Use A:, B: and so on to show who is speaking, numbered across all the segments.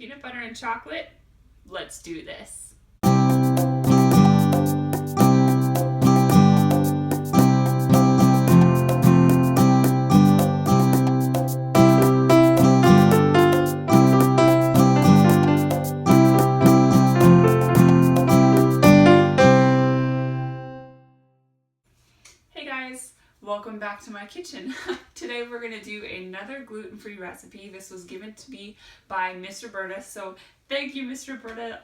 A: peanut butter and chocolate. Let's do this. Hey guys, welcome back to my kitchen. Today we're going to do another gluten-free recipe. This was given to me by Miss Roberta, so thank you, Miss Roberta.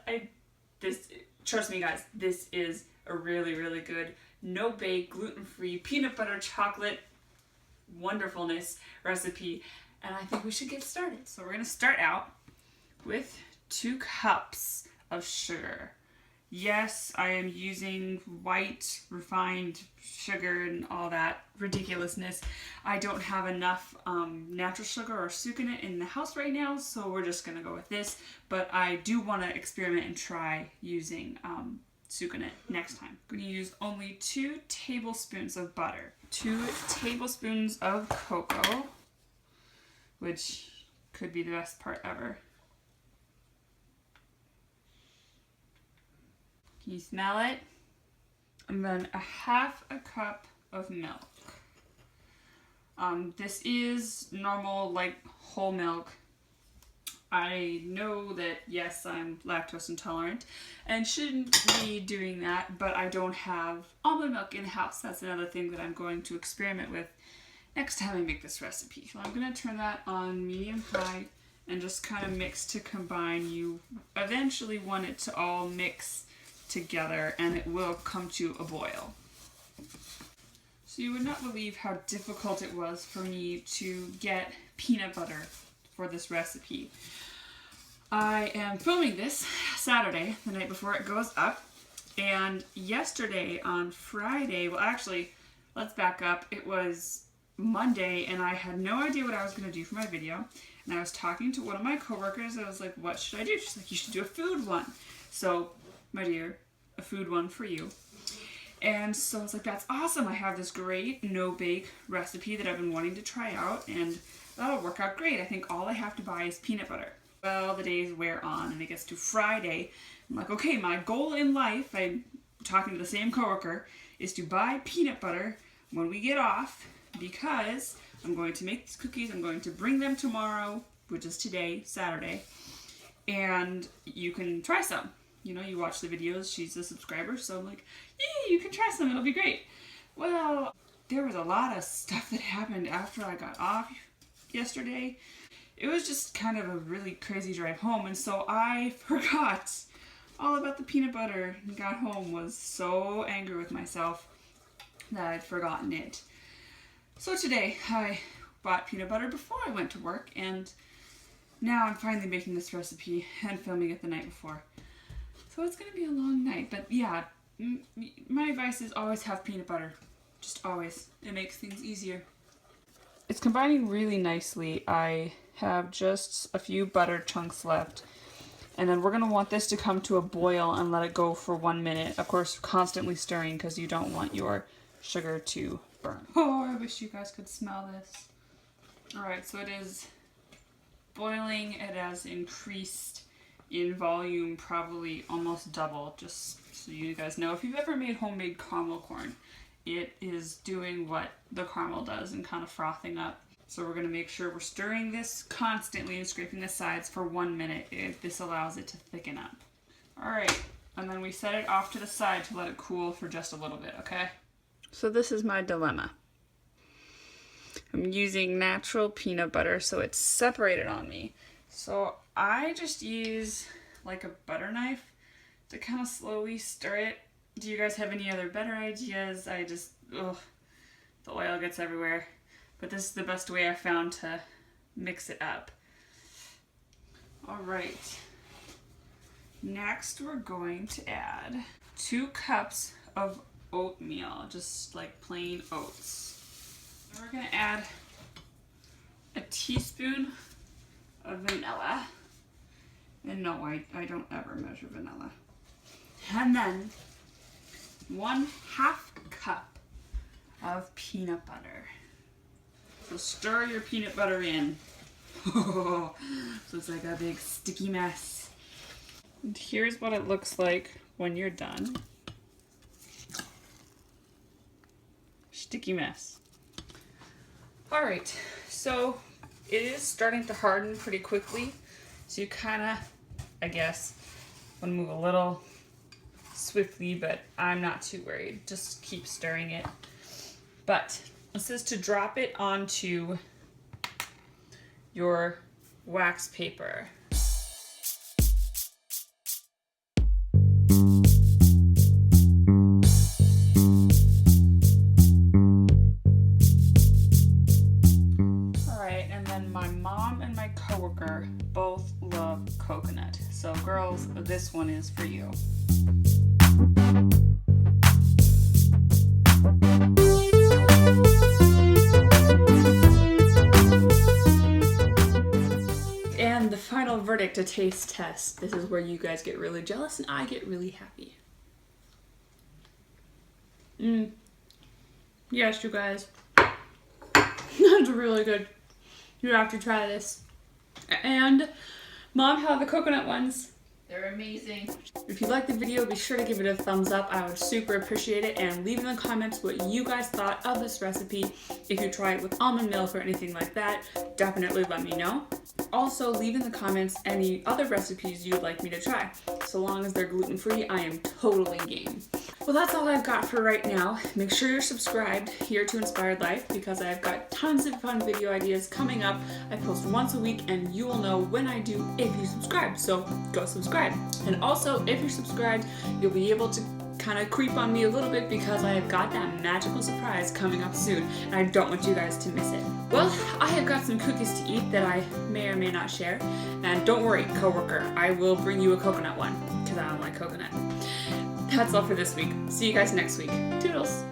A: Trust me guys, this is a really good no-bake, gluten-free, peanut butter chocolate wonderfulness recipe, and I think we should get started. So we're going to start out with 2 cups of sugar. Yes, I am using white refined sugar and all that ridiculousness. I don't have enough natural sugar or sucanate in the house right now, so we're just going to go with this. But I do want to experiment and try using sucanate next time. I'm going to use only 2 tablespoons of butter, 2 tablespoons of cocoa, which could be the best part ever. Can you smell it? And then a half a cup of milk. This is normal, like whole milk. I know that, yes, I'm lactose intolerant and shouldn't be doing that, but I don't have almond milk in the house. That's another thing that I'm going to experiment with next time I make this recipe. So I'm going to turn that on medium-high and just kind of mix to combine. You eventually want it to all mix together and it will come to a boil. So you would not believe how difficult it was for me to get peanut butter for this recipe. I am filming this Saturday, the night before it goes up, and yesterday on Friday, well actually, let's back up, it was Monday and I had no idea what I was going to do for my video, and I was talking to one of my coworkers. I was like, what should I do? She's like, you should do a food one. So, my dear, a food one for you. And so I was like, that's awesome. I have this great no-bake recipe that I've been wanting to try out, and that'll work out great. I think all I have to buy is peanut butter. Well, the days wear on, and it gets to Friday. I'm like, okay, my goal in life, I'm talking to the same coworker, is to buy peanut butter when we get off, because I'm going to make these cookies. I'm going to bring them tomorrow, which is today, Saturday, and you can try some. You know, you watch the videos, she's a subscriber, so I'm like, yeah, you can try some, it'll be great. Well, there was a lot of stuff that happened after I got off yesterday. It was just kind of a really crazy drive home, and so I forgot all about the peanut butter and got home, was so angry with myself that I'd forgotten it. So today, I bought peanut butter before I went to work, and now I'm finally making this recipe and filming it the night before. So it's going to be a long night, but yeah, my advice is always have peanut butter. Just always. It makes things easier. It's combining really nicely. I have just a few butter chunks left, and then we're going to want this to come to a boil and let it go for 1 minute. Of course, constantly stirring because you don't want your sugar to burn. Oh, I wish you guys could smell this. Alright, so it is boiling. It has increased in volume, probably almost double, just so you guys know. If you've ever made homemade caramel corn, it is doing what the caramel does and kind of frothing up. So we're going to make sure we're stirring this constantly and scraping the sides for 1 minute. This allows it to thicken up. Alright, and then we set it off to the side to let it cool for just a little bit, okay? So this is my dilemma. I'm using natural peanut butter, so it's separated on me. So I just use like a butter knife to kind of slowly stir it. Do you guys have any other better ideas? The oil gets everywhere. But this is the best way I found to mix it up. Alright. Next we're going to add 2 cups of oatmeal, just like plain oats. And we're going to add a teaspoon of vanilla. And no, I don't ever measure vanilla. And then 1/2 cup of peanut butter. So stir your peanut butter in. So it's like a big sticky mess. And here's what it looks like when you're done. Sticky mess. All right, so it is starting to harden pretty quickly. So you kind of, I guess, want to move a little swiftly, but I'm not too worried. Just keep stirring it. But it says to drop it onto your wax paper. Alright, and then my mom and my coworker both love coconut. So girls, this one is for you. And the final verdict, a taste test. This is where you guys get really jealous and I get really happy. Yes, you guys. That's really good. You have to try this. And Mom, how are the coconut ones?
B: They're amazing.
A: If you liked the video, be sure to give it a thumbs up. I would super appreciate it. And leave in the comments what you guys thought of this recipe. If you try it with almond milk or anything like that, definitely let me know. Also, leave in the comments any other recipes you'd like me to try. So long as they're gluten-free, I am totally game. Well, that's all I've got for right now. Make sure you're subscribed here to Inspired Life because I've got tons of fun video ideas coming up. I post once a week and you will know when I do if you subscribe. So go subscribe. And also, if you're subscribed, you'll be able to kind of creep on me a little bit because I have got that magical surprise coming up soon and I don't want you guys to miss it. Well, I have got some cookies to eat that I may or may not share. And don't worry, coworker, I will bring you a coconut one because I don't like coconut. That's all for this week. See you guys next week. Toodles!